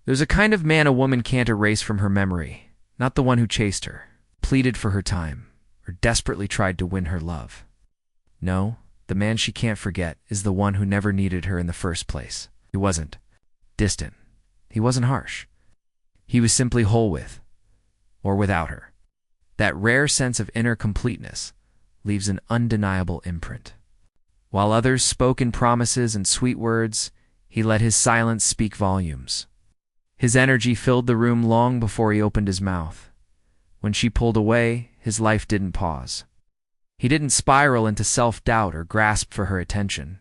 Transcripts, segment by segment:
There's a kind of man a woman can't erase from her memory, not the one who chased her, pleaded for her time, or desperately tried to win her love. No, the man she can't forget is the one who never needed her in the first place. He wasn't distant. He wasn't harsh. He was simply whole with, or without her. That rare sense of inner completeness leaves an undeniable imprint. While others spoke in promises and sweet words, he let his silence speak volumes. His energy filled the room long before he opened his mouth. When she pulled away, his life didn't pause. He didn't spiral into self-doubt or grasp for her attention.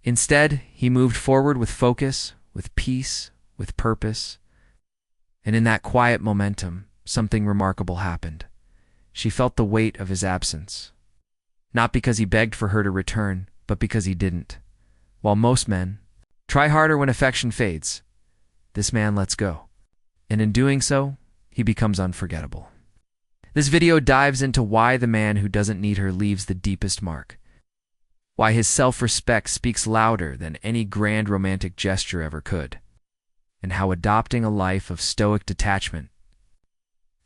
Instead, he moved forward with focus, with peace, with purpose. And in that quiet momentum, something remarkable happened. She felt the weight of his absence. Not because he begged for her to return, but because he didn't. While most men try harder when affection fades, this man lets go. And in doing so, he becomes unforgettable. This video dives into why the man who doesn't need her leaves the deepest mark. Why his self-respect speaks louder than any grand romantic gesture ever could. And how adopting a life of stoic detachment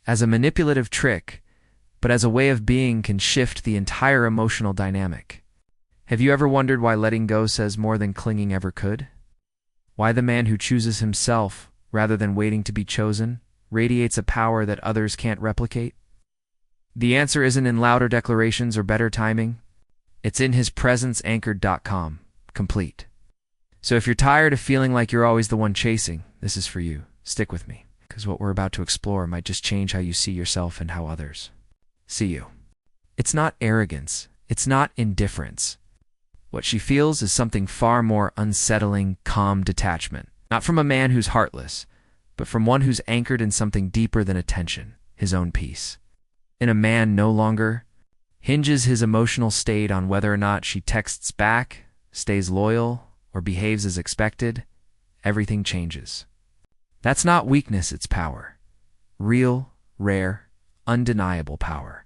as a manipulative trick, but as a way of being, can shift the entire emotional dynamic. Have you ever wondered why letting go says more than clinging ever could? Why the man who chooses himself, rather than waiting to be chosen, radiates a power that others can't replicate? The answer isn't in louder declarations or better timing. It's in his presence anchored.com, complete. So if you're tired of feeling like you're always the one chasing, this is for you. Stick with me, because what we're about to explore might just change how you see yourself and how others see you. It's not arrogance. It's not indifference. What she feels is something far more unsettling, calm detachment. Not from a man who's heartless, but from one who's anchored in something deeper than attention, his own peace. In a man no longer hinges his emotional state on whether or not she texts back, stays loyal, or behaves as expected. Everything changes. That's not weakness, it's power. Real, rare, undeniable power.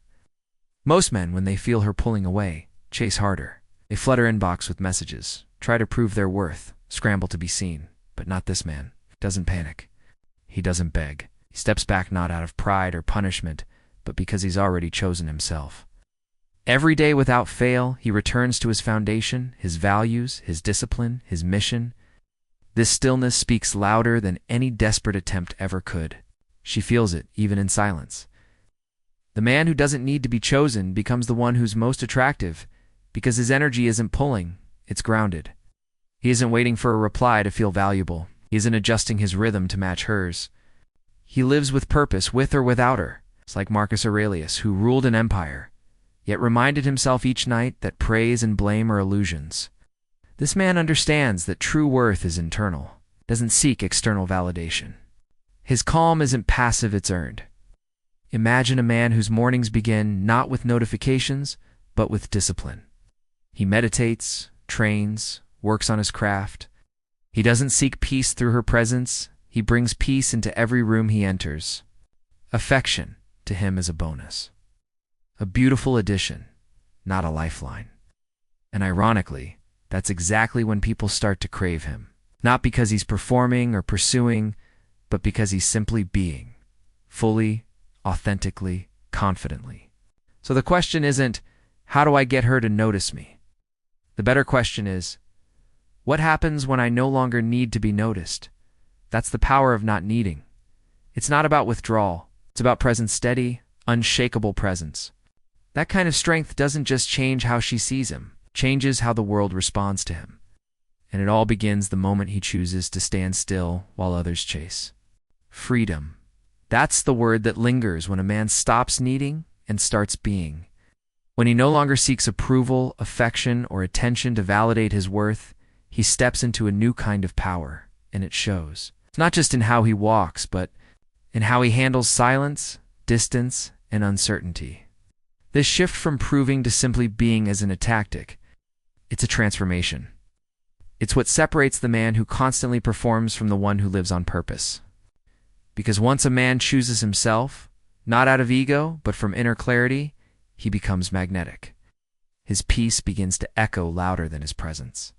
Most men, when they feel her pulling away, chase harder. They flood her inbox with messages, try to prove their worth, scramble to be seen. But not this man. He doesn't panic. He doesn't beg. He steps back not out of pride or punishment, but because he's already chosen himself. Every day without fail, he returns to his foundation, his values, his discipline, his mission. This stillness speaks louder than any desperate attempt ever could. She feels it, even in silence. The man who doesn't need to be chosen becomes the one who's most attractive, because his energy isn't pulling, it's grounded. He isn't waiting for a reply to feel valuable. He isn't adjusting his rhythm to match hers. He lives with purpose, with or without her. It's like Marcus Aurelius, who ruled an empire, yet reminded himself each night that praise and blame are illusions. This man understands that true worth is internal, doesn't seek external validation. His calm isn't passive, it's earned. Imagine a man whose mornings begin not with notifications, but with discipline. He meditates, trains, works on his craft. He doesn't seek peace through her presence. He brings peace into every room he enters. Affection, to him, is a bonus. A beautiful addition, not a lifeline. And ironically, that's exactly when people start to crave him. Not because he's performing or pursuing, but because he's simply being. Fully, authentically, confidently. So the question isn't, how do I get her to notice me? The better question is, what happens when I no longer need to be noticed? That's the power of not needing. It's not about withdrawal. It's about presence, steady, unshakable presence. That kind of strength doesn't just change how she sees him, it changes how the world responds to him. And it all begins the moment he chooses to stand still while others chase. Freedom. That's the word that lingers when a man stops needing and starts being. When he no longer seeks approval, affection, or attention to validate his worth, he steps into a new kind of power, and it shows. It's not just in how he walks, but in how he handles silence, distance, and uncertainty. This shift from proving to simply being isn't a tactic. It's a transformation. It's what separates the man who constantly performs from the one who lives on purpose. Because once a man chooses himself, not out of ego, but from inner clarity, he becomes magnetic. His peace begins to echo louder than his presence.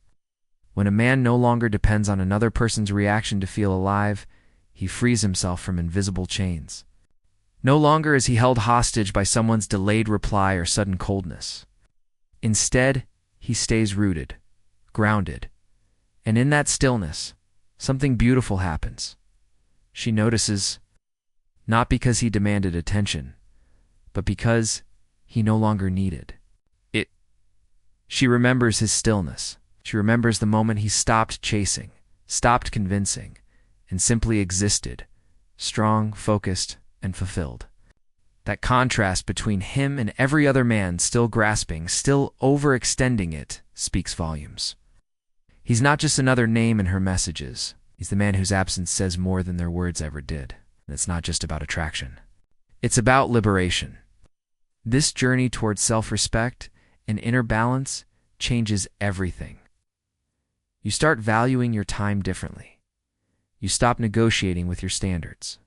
When a man no longer depends on another person's reaction to feel alive, He frees himself from invisible chains. No longer is he held hostage by someone's delayed reply or sudden coldness. Instead, he stays rooted, grounded, and in that stillness, something beautiful happens. She notices, not because he demanded attention, but because he no longer needed it. She remembers his stillness. She remembers the moment he stopped chasing, stopped convincing, and simply existed, strong, focused, and fulfilled. That contrast between him and every other man still grasping, still overextending it, speaks volumes. He's not just another name in her messages. He's the man whose absence says more than their words ever did. And it's not just about attraction. It's about liberation. This journey towards self-respect and inner balance changes everything. You start valuing your time differently. You stop negotiating with your standards.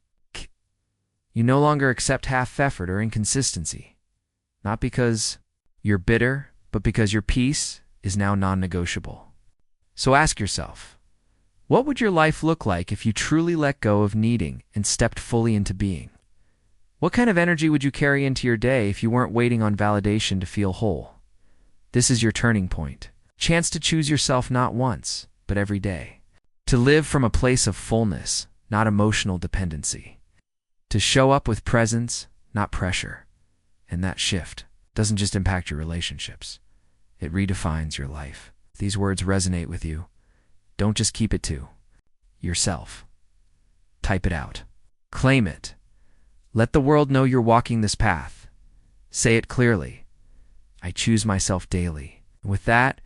You no longer accept half-effort or inconsistency. Not because you're bitter, but because your peace is now non-negotiable. So ask yourself, what would your life look like if you truly let go of needing and stepped fully into being? What kind of energy would you carry into your day if you weren't waiting on validation to feel whole? This is your turning point. Chance to choose yourself not once, but every day. To live from a place of fullness, not emotional dependency. To show up with presence, not pressure. And that shift doesn't just impact your relationships. It redefines your life. If these words resonate with you, don't just keep it to yourself. Type it out. Claim it. Let the world know you're walking this path. Say it clearly. I choose myself daily. With that,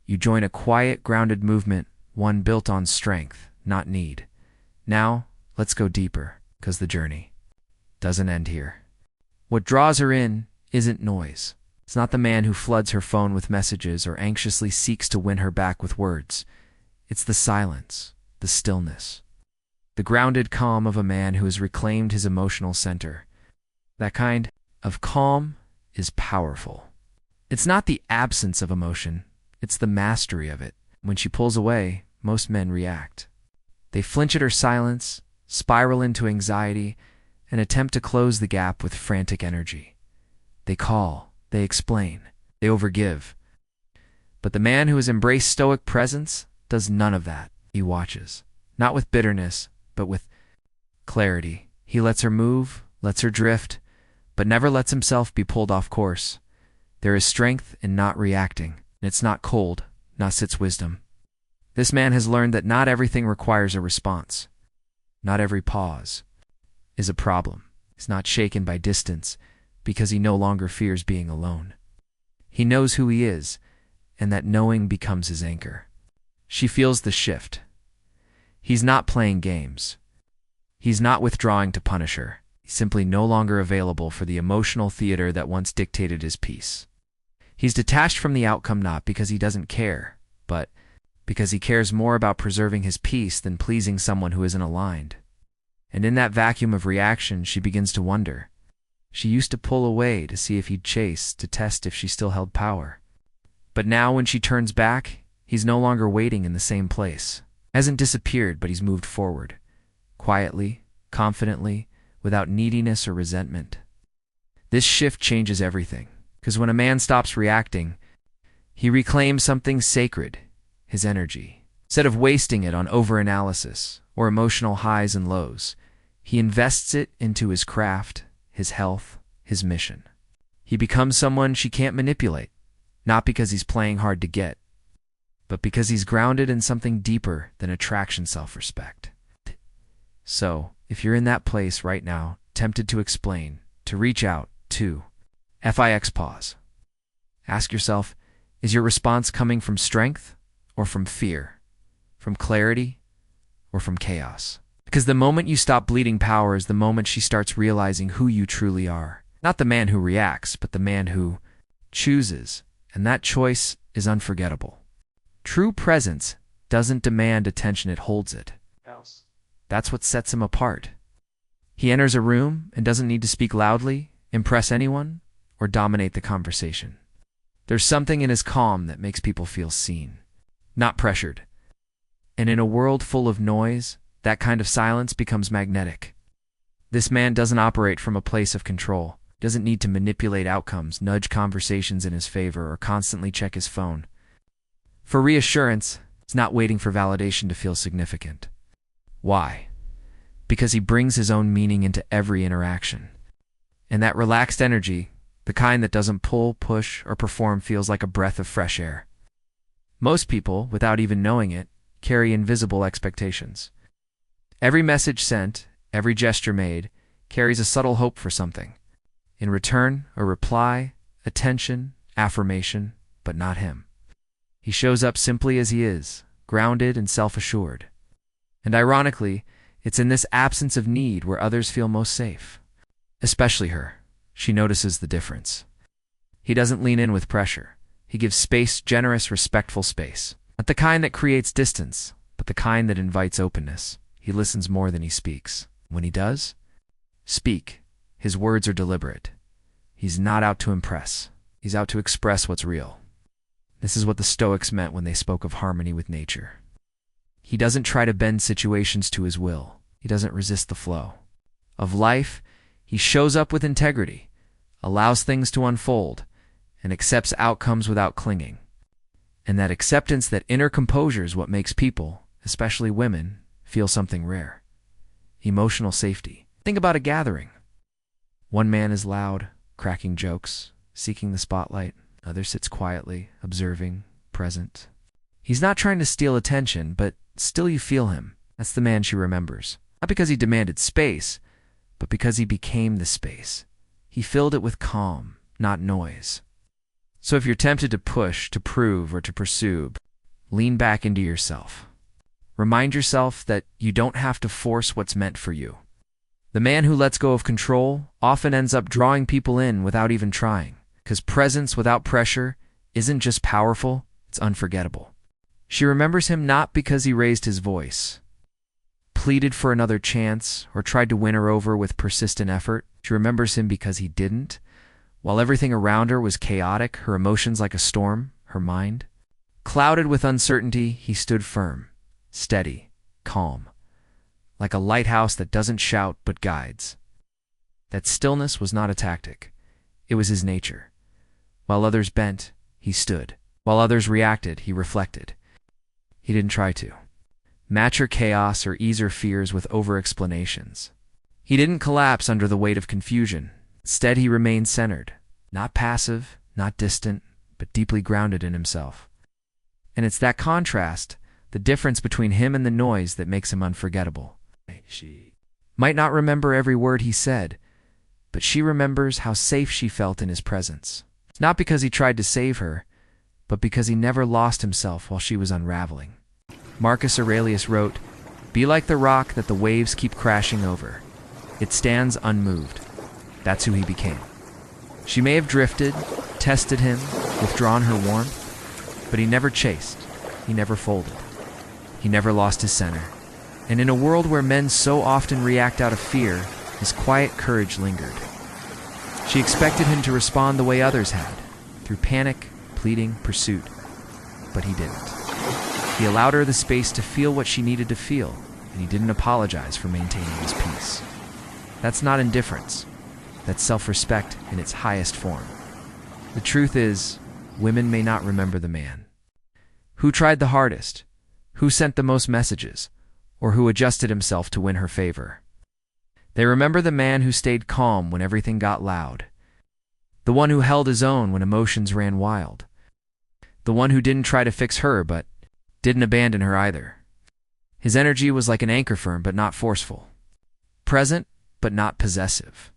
you join a quiet, grounded movement, one built on strength, not need. Now, let's go deeper, because the journey doesn't end here. What draws her in isn't noise. It's not the man who floods her phone with messages or anxiously seeks to win her back with words. It's the silence, the stillness, the grounded calm of a man who has reclaimed his emotional center. That kind of calm is powerful. It's not the absence of emotion, it's the mastery of it. When she pulls away, most men react. They flinch at her silence, spiral into anxiety, and attempt to close the gap with frantic energy. They call, they explain, they overgive. But the man who has embraced stoic presence does none of that. He watches, not with bitterness, but with clarity. He lets her move, lets her drift, but never lets himself be pulled off course. There is strength in not reacting, and it's not cold, not sits wisdom. This man has learned that not everything requires a response. Not every pause is a problem. He's not shaken by distance because he no longer fears being alone. He knows who he is, and that knowing becomes his anchor. She feels the shift. He's not playing games. He's not withdrawing to punish her. He's simply no longer available for the emotional theater that once dictated his peace. He's detached from the outcome not because he doesn't care, but because he cares more about preserving his peace than pleasing someone who isn't aligned. And in that vacuum of reaction, she begins to wonder. She used to pull away to see if he'd chase, to test if she still held power. But now when she turns back, he's no longer waiting in the same place. Hasn't disappeared, but he's moved forward. Quietly, confidently, without neediness or resentment. This shift changes everything, because when a man stops reacting, he reclaims something sacred, his energy. Instead of wasting it on overanalysis or emotional highs and lows, he invests it into his craft, his health, his mission. He becomes someone she can't manipulate, not because he's playing hard to get, but because he's grounded in something deeper than attraction self-respect. So, if you're in that place right now, tempted to explain, to reach out, to FIX pause. Ask yourself, is your response coming from strength or from fear, from clarity or from chaos? Because the moment you stop bleeding power is the moment she starts realizing who you truly are. Not the man who reacts, but the man who chooses, and that choice is unforgettable. True presence doesn't demand attention, it holds it. That's what sets him apart. He enters a room and doesn't need to speak loudly, impress anyone, or dominate the conversation. There's something in his calm that makes people feel seen, not pressured. And in a world full of noise, That kind of silence becomes magnetic. This man doesn't operate from a place of control, doesn't need to manipulate outcomes, nudge conversations in his favor, or constantly check his phone. For reassurance, he's not waiting for validation to feel significant. Why? Because he brings his own meaning into every interaction. And that relaxed energy, the kind that doesn't pull, push, or perform, feels like a breath of fresh air. Most people, without even knowing it, carry invisible expectations. Every message sent, every gesture made, carries a subtle hope for something. In return, a reply, attention, affirmation, but not him. He shows up simply as he is, grounded and self-assured. And ironically, it's in this absence of need where others feel most safe. Especially her. She notices the difference. He doesn't lean in with pressure. He gives space, generous, respectful space. Not the kind that creates distance, but the kind that invites openness. He listens more than he speaks. When he does speak, his words are deliberate. He's not out to impress. He's out to express what's real. This is what the Stoics meant when they spoke of harmony with nature. He doesn't try to bend situations to his will. He doesn't resist the flow of life. He shows up with integrity, allows things to unfold, and accepts outcomes without clinging. And that acceptance, that inner composure, is what makes people, especially women, feel something rare. Emotional safety. Think about a gathering. One man is loud, cracking jokes, seeking the spotlight. Another sits quietly, observing, present. He's not trying to steal attention, but still you feel him. That's the man she remembers. Not because he demanded space, but because he became the space. He filled it with calm, not noise. So if you're tempted to push, to prove, or to pursue, lean back into yourself. Remind yourself that you don't have to force what's meant for you. The man who lets go of control often ends up drawing people in without even trying, because presence without pressure isn't just powerful, it's unforgettable. She remembers him not because he raised his voice, pleaded for another chance, or tried to win her over with persistent effort. She remembers him because he didn't. While everything around her was chaotic, her emotions like a storm, her mind clouded with uncertainty, he stood firm, steady, calm, like a lighthouse that doesn't shout but guides. That stillness was not a tactic. It was his nature. While others bent, he stood. While others reacted, he reflected. He didn't try to match her chaos or ease her fears with over-explanations. He didn't collapse under the weight of confusion. Instead, he remained centered, not passive, not distant, but deeply grounded in himself. And it's that contrast, the difference between him and the noise, that makes him unforgettable. She might not remember every word he said, but she remembers how safe she felt in his presence. Not because he tried to save her, but because he never lost himself while she was unraveling. Marcus Aurelius wrote, "Be like the rock that the waves keep crashing over. It stands unmoved." That's who he became. She may have drifted, tested him, withdrawn her warmth, but he never chased, he never folded, he never lost his center. And in a world where men so often react out of fear, his quiet courage lingered. She expected him to respond the way others had, through panic, pleading, pursuit, but he didn't. He allowed her the space to feel what she needed to feel, and he didn't apologize for maintaining his peace. That's not indifference. That's self-respect in its highest form. The truth is, women may not remember the man who tried the hardest, who sent the most messages, or who adjusted himself to win her favor. They remember the man who stayed calm when everything got loud, the one who held his own when emotions ran wild, the one who didn't try to fix her but didn't abandon her either. His energy was like an anchor firm but not forceful, present but not possessive.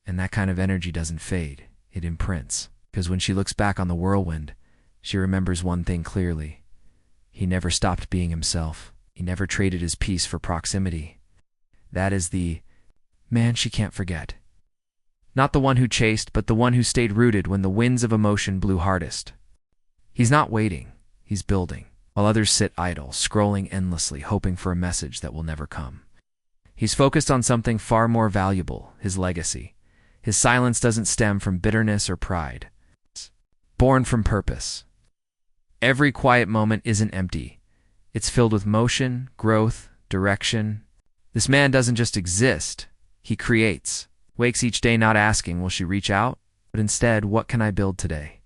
And that kind of energy doesn't fade, it imprints. Because when she looks back on the whirlwind, she remembers one thing clearly. He never stopped being himself. He never traded his peace for proximity. That is the man she can't forget. Not the one who chased, but the one who stayed rooted when the winds of emotion blew hardest. He's not waiting, he's building, while others sit idle, scrolling endlessly, hoping for a message that will never come. He's focused on something far more valuable, his legacy. His silence doesn't stem from bitterness or pride. It's born from purpose. Every quiet moment isn't empty. It's filled with motion, growth, direction. This man doesn't just exist, he creates. Wakes each day not asking, will she reach out? But instead, what can I build today?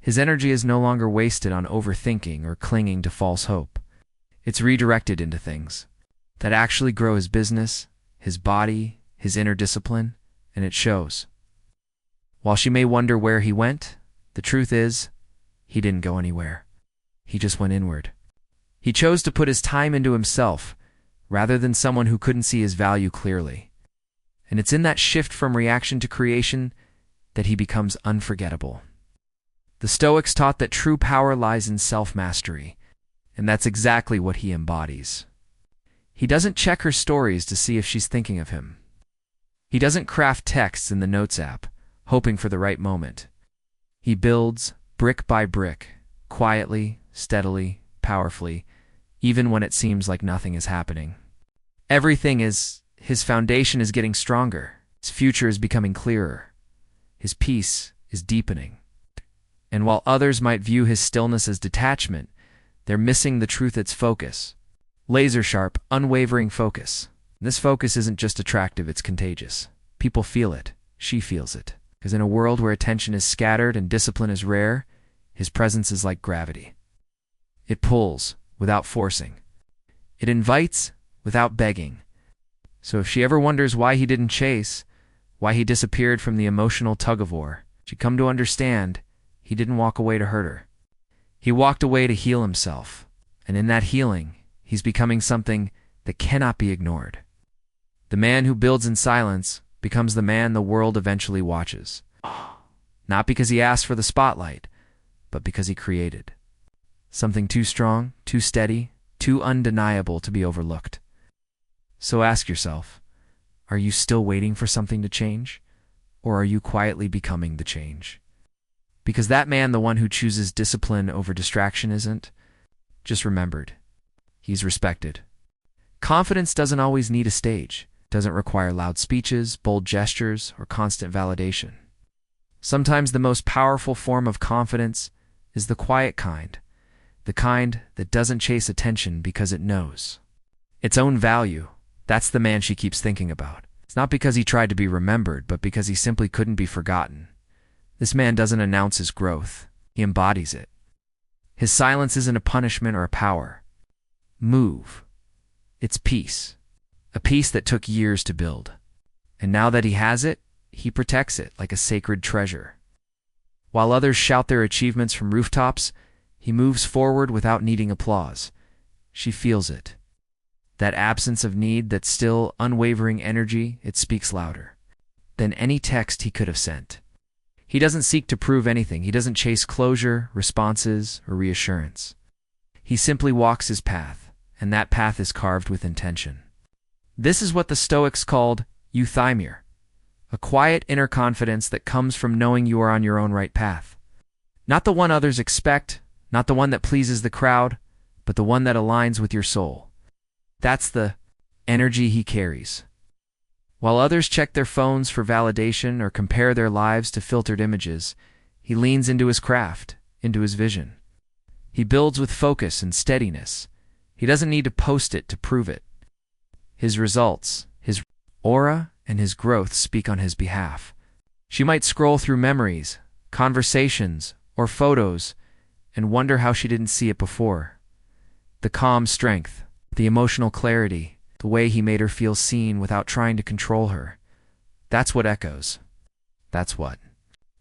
His energy is no longer wasted on overthinking or clinging to false hope. It's redirected into things that actually grow his business, his body, his inner discipline, and it shows. While she may wonder where he went, the truth is, he didn't go anywhere. He just went inward. He chose to put his time into himself, rather than someone who couldn't see his value clearly. And it's in that shift from reaction to creation that he becomes unforgettable. The Stoics taught that true power lies in self-mastery, and that's exactly what he embodies. He doesn't check her stories to see if she's thinking of him. He doesn't craft texts in the Notes app, hoping for the right moment. He builds, brick by brick, quietly, steadily, powerfully, even when it seems like nothing is happening. His foundation is getting stronger, his future is becoming clearer, his peace is deepening. And while others might view his stillness as detachment, they're missing the truth it's focus. Laser-sharp, unwavering focus. This focus isn't just attractive, it's contagious. People feel it. She feels it. Because in a world where attention is scattered and discipline is rare, his presence is like gravity. It pulls without forcing. It invites without begging. So if she ever wonders why he didn't chase, why he disappeared from the emotional tug-of-war, she'd come to understand he didn't walk away to hurt her. He walked away to heal himself. And in that healing, he's becoming something that cannot be ignored. The man who builds in silence becomes the man the world eventually watches. Not because he asked for the spotlight, but because he created. Something too strong, too steady, too undeniable to be overlooked. So ask yourself, are you still waiting for something to change? Or are you quietly becoming the change? Because that man, the one who chooses discipline over distraction, isn't just remembered. He's respected. Confidence doesn't always need a stage. It doesn't require loud speeches, bold gestures, or constant validation. Sometimes the most powerful form of confidence is the quiet kind, the kind that doesn't chase attention because it knows its own value. That's the man she keeps thinking about. It's not because he tried to be remembered, but because he simply couldn't be forgotten. This man doesn't announce his growth. He embodies it. His silence isn't a punishment or a power. Move. It's peace. A peace that took years to build. And now that he has it, he protects it like a sacred treasure. While others shout their achievements from rooftops, he moves forward without needing applause. She feels it. That absence of need, that still, unwavering energy, it speaks louder than any text he could have sent. He doesn't seek to prove anything. He doesn't chase closure, responses, or reassurance. He simply walks his path, and that path is carved with intention. This is what the Stoics called euthymia, a quiet inner confidence that comes from knowing you are on your own right path. Not the one others expect, not the one that pleases the crowd, but the one that aligns with your soul. That's the energy he carries. While others check their phones for validation or compare their lives to filtered images, he leans into his craft, into his vision. He builds with focus and steadiness. He doesn't need to post it to prove it. His results, his aura, and his growth speak on his behalf. She might scroll through memories, conversations, or photos and wonder how she didn't see it before. The calm strength, the emotional clarity, the way he made her feel seen without trying to control her. That's what echoes. That's what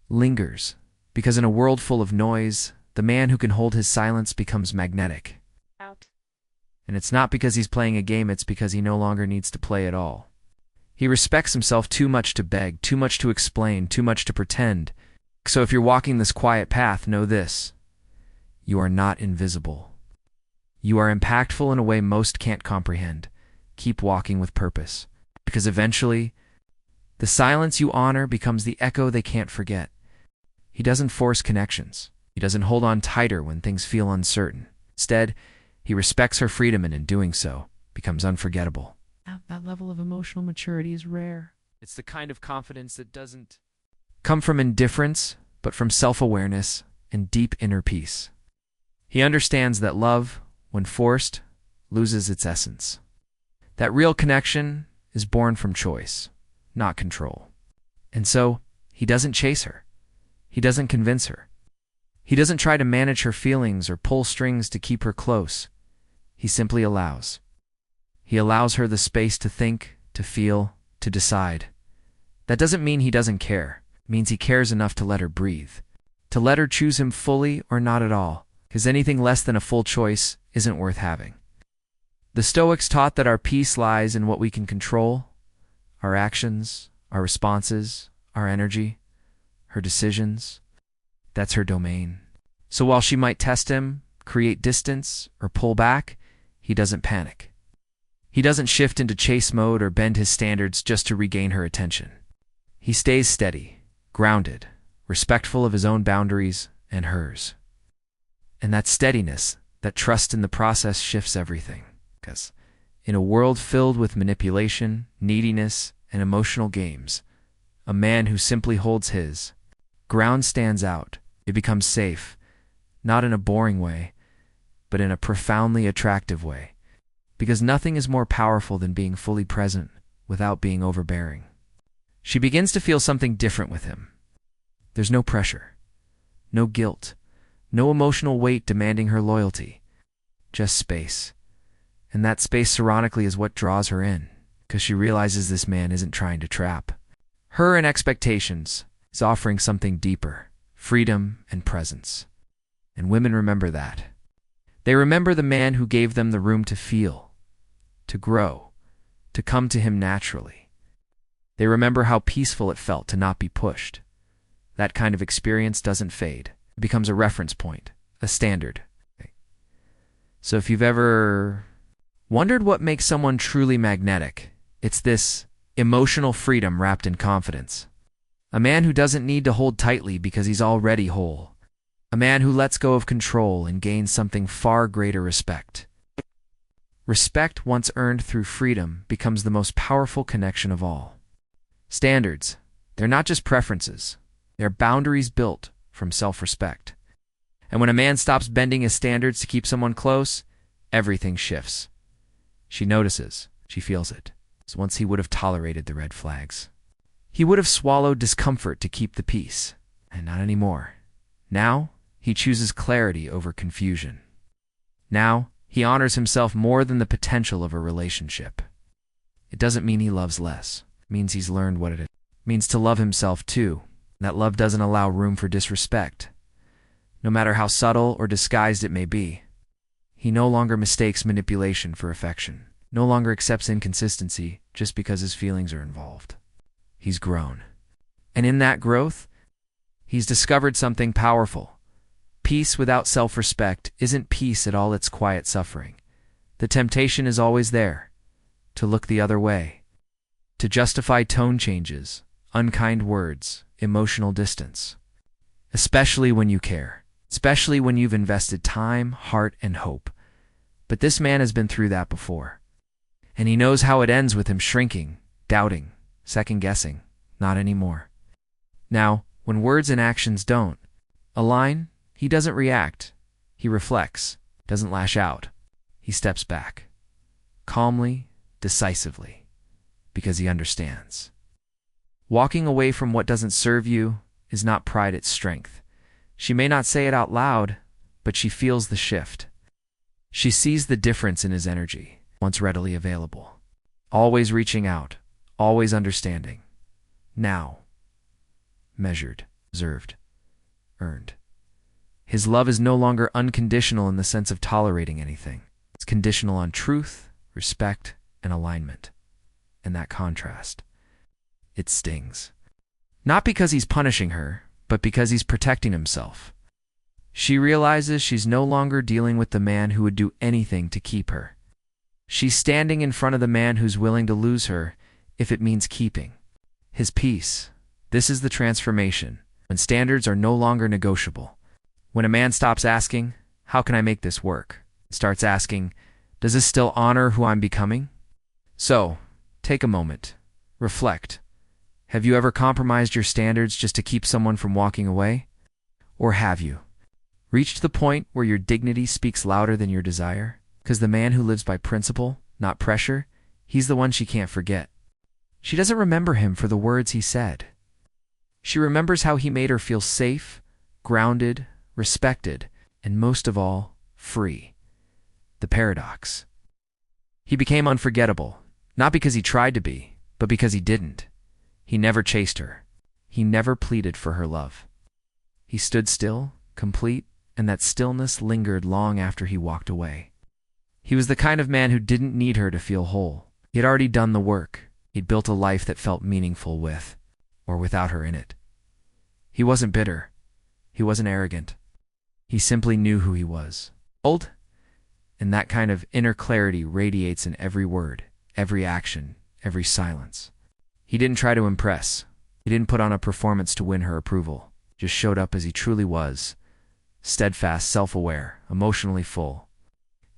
lingers. Because in a world full of noise, the man who can hold his silence becomes magnetic. And it's not because he's playing a game, it's because he no longer needs to play at all. He respects himself too much to beg, too much to explain, too much to pretend. So if you're walking this quiet path, know this: you are not invisible. You are impactful in a way most can't comprehend. Keep walking with purpose, because eventually, the silence you honor becomes the echo they can't forget. He doesn't force connections. He doesn't hold on tighter when things feel uncertain. Instead, he respects her freedom, and in doing so, becomes unforgettable. That level of emotional maturity is rare. It's the kind of confidence that doesn't come from indifference, but from self-awareness and deep inner peace. He understands that love, when forced, loses its essence. That real connection is born from choice, not control. And so, he doesn't chase her. He doesn't convince her. He doesn't try to manage her feelings or pull strings to keep her close. He simply allows. He allows her the space to think, to feel, to decide. That doesn't mean he doesn't care. It means he cares enough to let her breathe. To let her choose him fully or not at all, because anything less than a full choice isn't worth having. The Stoics taught that our peace lies in what we can control, our actions, our responses, our energy, her decisions. That's her domain. So while she might test him, create distance, or pull back, he doesn't panic. He doesn't shift into chase mode or bend his standards just to regain her attention. He stays steady, grounded, respectful of his own boundaries and hers. And that steadiness, that trust in the process shifts everything. Because in a world filled with manipulation, neediness, and emotional games, a man who simply holds his ground stands out. It becomes safe, not in a boring way, but in a profoundly attractive way. Because nothing is more powerful than being fully present without being overbearing. She begins to feel something different with him. There's no pressure, no guilt, no emotional weight demanding her loyalty, just space. And that space, ironically, is what draws her in, because she realizes this man isn't trying to trap her in expectations. He's offering something deeper, freedom and presence. And women remember that. They remember the man who gave them the room to feel, to grow, to come to him naturally. They remember how peaceful it felt to not be pushed. That kind of experience doesn't fade. It becomes a reference point, a standard. So if you've ever wondered what makes someone truly magnetic, it's this emotional freedom wrapped in confidence. A man who doesn't need to hold tightly because he's already whole. A man who lets go of control and gains something far greater: respect. Respect, once earned through freedom, becomes the most powerful connection of all. Standards, they're not just preferences. They're boundaries built from self-respect. And when a man stops bending his standards to keep someone close, everything shifts. She notices, she feels it. So once he would have tolerated the red flags. He would have swallowed discomfort to keep the peace, and not anymore. Now, he chooses clarity over confusion. Now, he honors himself more than the potential of a relationship. It doesn't mean he loves less. It means he's learned what it means to love himself too. That love doesn't allow room for disrespect, no matter how subtle or disguised it may be. He no longer mistakes manipulation for affection, no longer accepts inconsistency just because his feelings are involved. He's grown. And in that growth, he's discovered something powerful. Peace without self-respect isn't peace at all, it's quiet suffering. The temptation is always there, to look the other way, to justify tone changes, unkind words, emotional distance. Especially when you care, especially when you've invested time, heart, and hope. But this man has been through that before. And he knows how it ends with him shrinking, doubting, second-guessing. Not anymore. Now, when words and actions don't align, he doesn't react. He reflects, doesn't lash out. He steps back, calmly, decisively, because he understands. Walking away from what doesn't serve you is not pride, it's strength. She may not say it out loud, but she feels the shift. She sees the difference in his energy, once readily available. Always reaching out, always understanding. Now, measured, observed, earned. His love is no longer unconditional in the sense of tolerating anything. It's conditional on truth, respect, and alignment. And that contrast, it stings. Not because he's punishing her, but because he's protecting himself. She realizes she's no longer dealing with the man who would do anything to keep her. She's standing in front of the man who's willing to lose her if it means keeping his peace. This is the transformation, when standards are no longer negotiable. When a man stops asking, "How can I make this work?" and starts asking, "Does this still honor who I'm becoming?" So, take a moment. Reflect. Have you ever compromised your standards just to keep someone from walking away? Or have you reached the point where your dignity speaks louder than your desire? Because the man who lives by principle, not pressure, He's the one she can't forget. She doesn't remember him for the words he said. She remembers how he made her feel safe, grounded, respected, and most of all, free. The paradox. He became unforgettable, not because he tried to be, but because he didn't. He never chased her. He never pleaded for her love. He stood still, complete, and that stillness lingered long after he walked away. He was the kind of man who didn't need her to feel whole. He had already done the work. He'd built a life that felt meaningful with, or without her in it. He wasn't bitter. He wasn't arrogant. He simply knew who he was. Old, and that kind of inner clarity radiates in every word, every action, every silence. He didn't try to impress. He didn't put on a performance to win her approval. Just showed up as he truly was, steadfast, self-aware, emotionally full.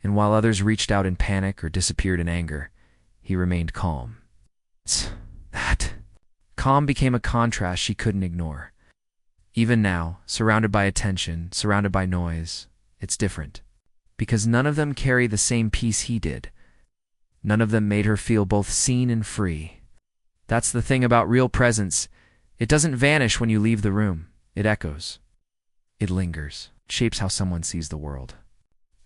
And while others reached out in panic or disappeared in anger, he remained calm. That calm became a contrast she couldn't ignore. Even now, surrounded by attention, surrounded by noise, it's different. Because none of them carry the same peace he did. None of them made her feel both seen and free. That's the thing about real presence. It doesn't vanish when you leave the room. It echoes. It lingers. It shapes how someone sees the world.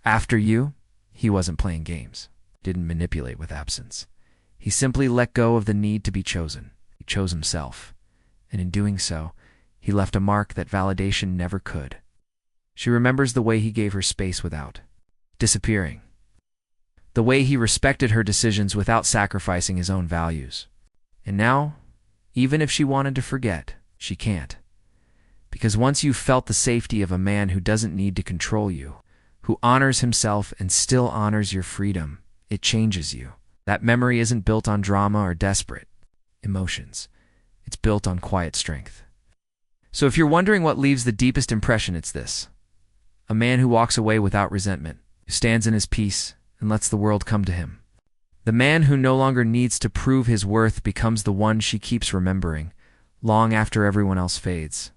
After you, he wasn't playing games. Didn't manipulate with absence. He simply let go of the need to be chosen. He chose himself. And in doing so, he left a mark that validation never could. She remembers the way he gave her space without disappearing. The way he respected her decisions without sacrificing his own values. And now, even if she wanted to forget, she can't. Because once you've felt the safety of a man who doesn't need to control you, who honors himself and still honors your freedom, it changes you. That memory isn't built on drama or desperate emotions. It's built on quiet strength. So if you're wondering what leaves the deepest impression, it's this. A man who walks away without resentment, who stands in his peace and lets the world come to him. The man who no longer needs to prove his worth becomes the one she keeps remembering, long after everyone else fades.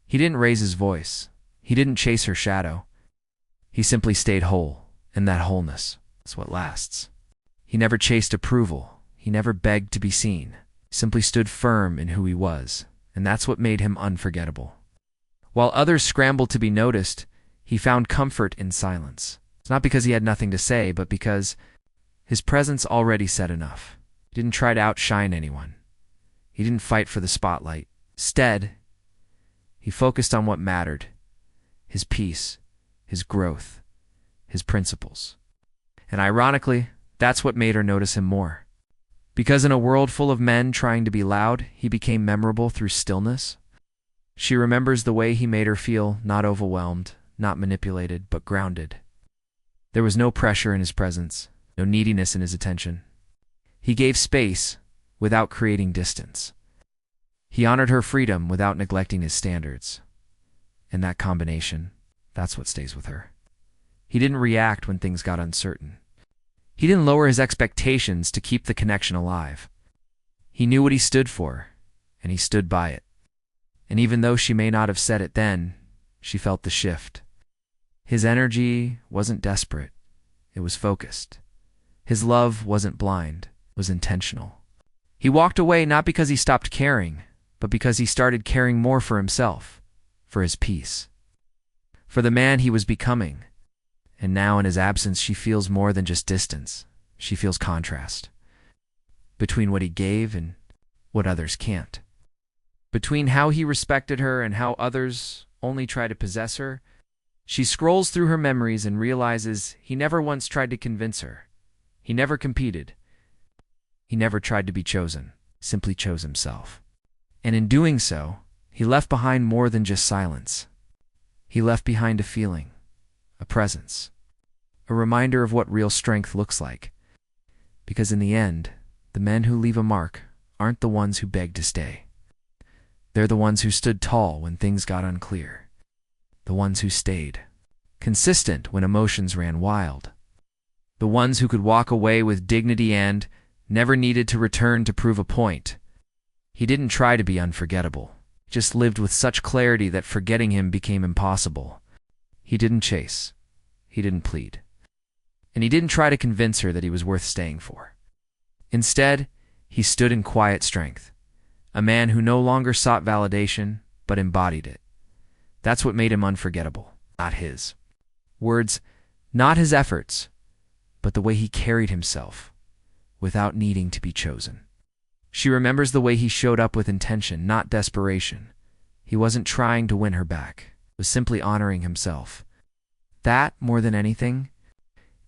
He didn't raise his voice. He didn't chase her shadow. He simply stayed whole, and that wholeness is what lasts. He never chased approval. He never begged to be seen. He simply stood firm in who he was, and that's what made him unforgettable. While others scrambled to be noticed, he found comfort in silence. It's not because he had nothing to say, but because his presence already said enough. He didn't try to outshine anyone. He didn't fight for the spotlight. Instead, he focused on what mattered: his peace, his growth, his principles. And ironically, that's what made her notice him more. Because in a world full of men trying to be loud, he became memorable through stillness. She remembers the way he made her feel, not overwhelmed, not manipulated, but grounded. There was no pressure in his presence, no neediness in his attention. He gave space without creating distance. He honored her freedom without neglecting his standards. And that combination, that's what stays with her. He didn't react when things got uncertain. He didn't lower his expectations to keep the connection alive. He knew what he stood for, and he stood by it. And even though she may not have said it then, she felt the shift. His energy wasn't desperate. It was focused. His love wasn't blind. It was intentional. He walked away not because he stopped caring, but because he started caring more for himself, for his peace, for the man he was becoming. And now in his absence, she feels more than just distance. She feels contrast. Between what he gave and what others can't. Between how he respected her and how others only try to possess her. She scrolls through her memories and realizes he never once tried to convince her. He never competed. He never tried to be chosen, simply chose himself. And in doing so, he left behind more than just silence. He left behind a feeling, a presence, a reminder of what real strength looks like. Because in the end, the men who leave a mark aren't the ones who beg to stay. They're the ones who stood tall when things got unclear. The ones who stayed, consistent when emotions ran wild. The ones who could walk away with dignity and never needed to return to prove a point. He didn't try to be unforgettable. He just lived with such clarity that forgetting him became impossible. He didn't chase. He didn't plead. And he didn't try to convince her that he was worth staying for. Instead, he stood in quiet strength, a man who no longer sought validation, but embodied it. That's what made him unforgettable, not his words, not his efforts, but the way he carried himself, without needing to be chosen. She remembers the way he showed up with intention, not desperation. He wasn't trying to win her back, was simply honoring himself. That, more than anything,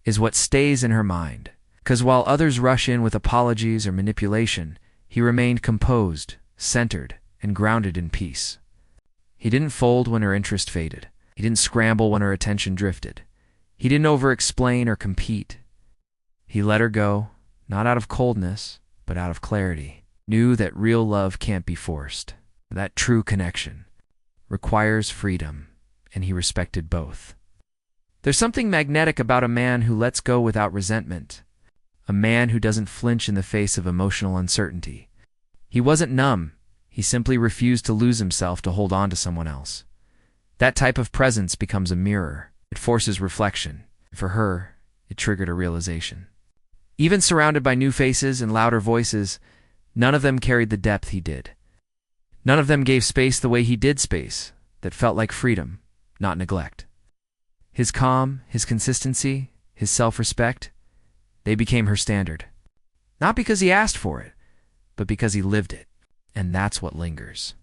is what stays in her mind. Because while others rush in with apologies or manipulation, he remained composed, centered, and grounded in peace. He didn't fold when her interest faded. He didn't scramble when her attention drifted. He didn't over-explain or compete. He let her go, not out of coldness, but out of clarity. Knew that real love can't be forced. That true connection requires freedom, and he respected both. There's something magnetic about a man who lets go without resentment, a man who doesn't flinch in the face of emotional uncertainty. He wasn't numb, he simply refused to lose himself to hold on to someone else. That type of presence becomes a mirror. It forces reflection. For her, it triggered a realization. Even surrounded by new faces and louder voices, none of them carried the depth he did. None of them gave space the way he did space, that felt like freedom, not neglect. His calm, his consistency, his self-respect, they became her standard. Not because he asked for it, but because he lived it. And that's what lingers.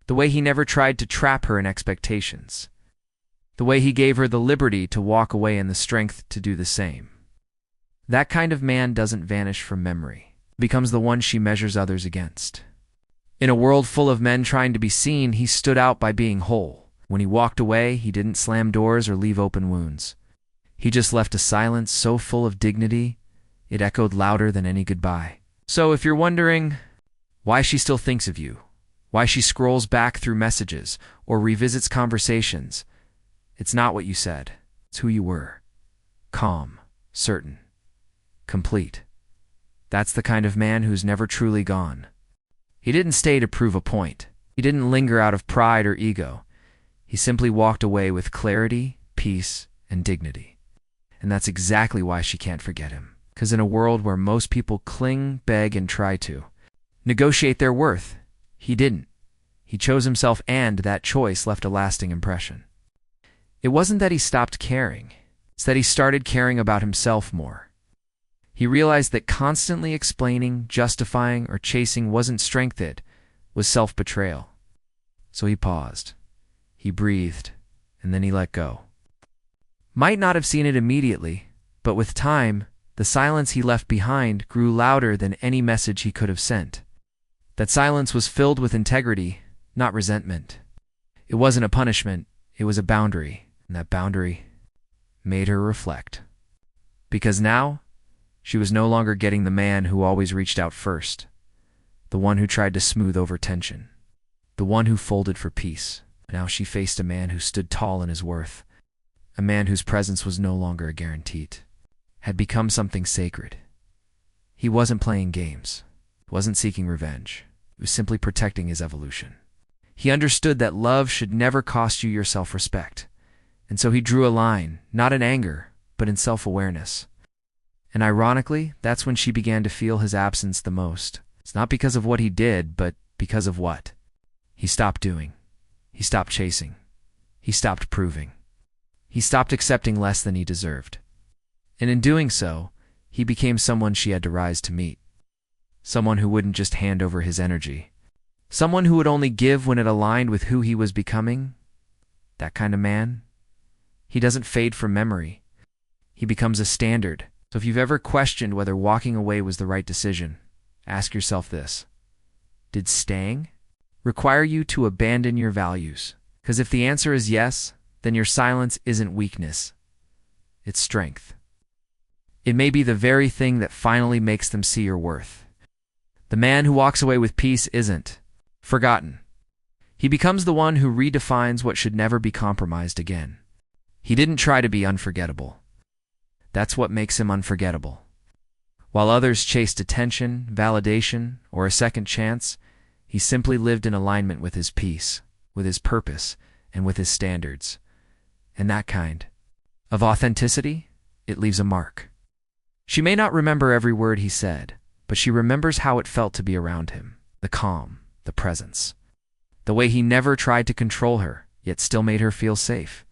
The way he never tried to trap her in expectations. The way he gave her the liberty to walk away and the strength to do the same. That kind of man doesn't vanish from memory. It becomes the one she measures others against. In a world full of men trying to be seen, he stood out by being whole. When he walked away, he didn't slam doors or leave open wounds. He just left a silence so full of dignity, it echoed louder than any goodbye. So if you're wondering why she still thinks of you, why she scrolls back through messages or revisits conversations, it's not what you said. It's who you were. Calm, certain, complete. That's the kind of man who's never truly gone. He didn't stay to prove a point. He didn't linger out of pride or ego. He simply walked away with clarity, peace, and dignity. And that's exactly why she can't forget him. Because in a world where most people cling, beg, and try to negotiate their worth, he didn't. He chose himself, and that choice left a lasting impression. It wasn't that he stopped caring. It's that he started caring about himself more. He realized that constantly explaining, justifying, or chasing wasn't strength, it was self-betrayal. So he paused. He breathed, and then he let go. Might not have seen it immediately, but with time, the silence he left behind grew louder than any message he could have sent. That silence was filled with integrity, not resentment. It wasn't a punishment, it was a boundary, and that boundary made her reflect. Because now, she was no longer getting the man who always reached out first, the one who tried to smooth over tension, the one who folded for peace. Now she faced a man who stood tall in his worth, a man whose presence was no longer a guaranteed, had become something sacred. He wasn't playing games, wasn't seeking revenge, he was simply protecting his evolution. He understood that love should never cost you your self-respect, and so he drew a line, not in anger, but in self-awareness. And ironically, that's when she began to feel his absence the most. It's not because of what he did, but because of what he stopped doing. He stopped chasing. He stopped proving. He stopped accepting less than he deserved. And in doing so, he became someone she had to rise to meet. Someone who wouldn't just hand over his energy. Someone who would only give when it aligned with who he was becoming. That kind of man. He doesn't fade from memory. He becomes a standard. So if you've ever questioned whether walking away was the right decision, ask yourself this. Did staying require you to abandon your values? Because if the answer is yes, then your silence isn't weakness. It's strength. It may be the very thing that finally makes them see your worth. The man who walks away with peace isn't forgotten. He becomes the one who redefines what should never be compromised again. He didn't try to be unforgettable. That's what makes him unforgettable. While others chased attention, validation, or a second chance, he simply lived in alignment with his peace, with his purpose, and with his standards. And that kind of authenticity, it leaves a mark. She may not remember every word he said, but she remembers how it felt to be around him, the calm, the presence. The way he never tried to control her, yet still made her feel safe.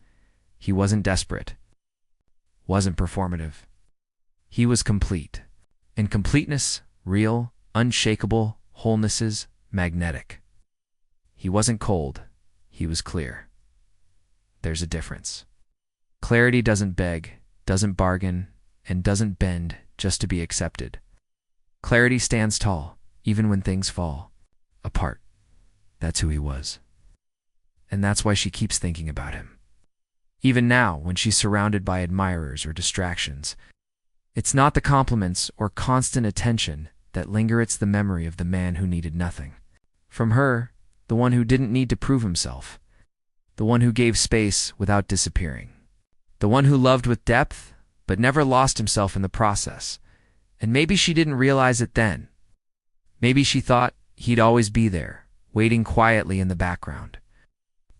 He wasn't desperate, wasn't performative. He was complete. And completeness, real, unshakable, wholeness is magnetic. He wasn't cold, he was clear. There's a difference. Clarity doesn't beg, doesn't bargain, and doesn't bend just to be accepted. Clarity stands tall, even when things fall apart. That's who he was. And that's why she keeps thinking about him. Even now, when she's surrounded by admirers or distractions, it's not the compliments or constant attention that linger, it's the memory of the man who needed nothing from her, the one who didn't need to prove himself, the one who gave space without disappearing, the one who loved with depth but never lost himself in the process. And maybe she didn't realize it then. Maybe she thought he'd always be there, waiting quietly in the background.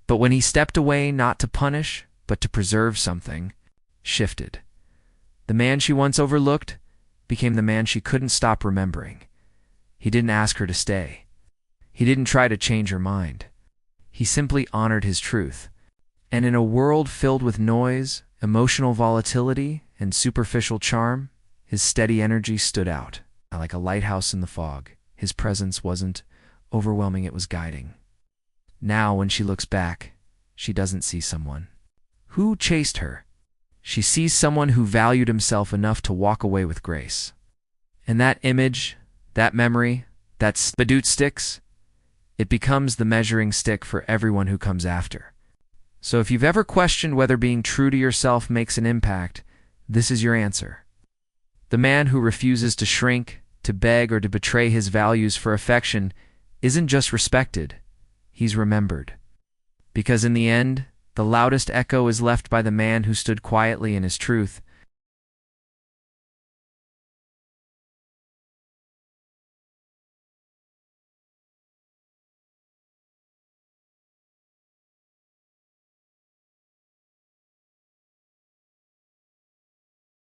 But when he stepped away, not to punish, but to preserve something, shifted. The man she once overlooked became the man she couldn't stop remembering. He didn't ask her to stay. He didn't try to change her mind. He simply honored his truth. And in a world filled with noise, emotional volatility, and superficial charm, his steady energy stood out, like a lighthouse in the fog. His presence wasn't overwhelming, it was guiding. Now, when she looks back, she doesn't see someone who chased her. She sees someone who valued himself enough to walk away with grace. And that image, that memory, that spadoot sticks, it becomes the measuring stick for everyone who comes after. So if you've ever questioned whether being true to yourself makes an impact, this is your answer. The man who refuses to shrink, to beg, or to betray his values for affection isn't just respected, he's remembered. Because in the end, the loudest echo is left by the man who stood quietly in his truth,